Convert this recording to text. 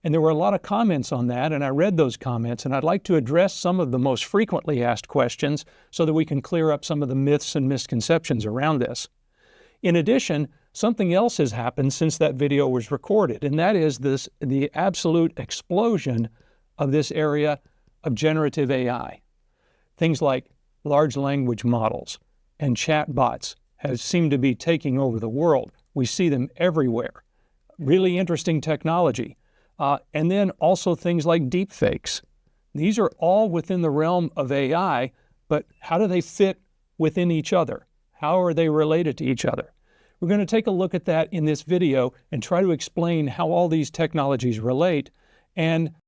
And there were a lot of comments on that, and I read those comments, and I'd like to address some of the most frequently asked questions so that we can clear up some of the myths and misconceptions around this. In addition, something else has happened since that video was recorded, and that is the absolute explosion of this area of generative AI. Things like large language models and chatbots have seemed to be taking over the world. We see them everywhere. Really interesting technology. And then also things like deepfakes. These are all within the realm of AI, but how do they fit within each other? How are they related to each other? We're going to take a look at that in this video and try to explain how all these technologies relate and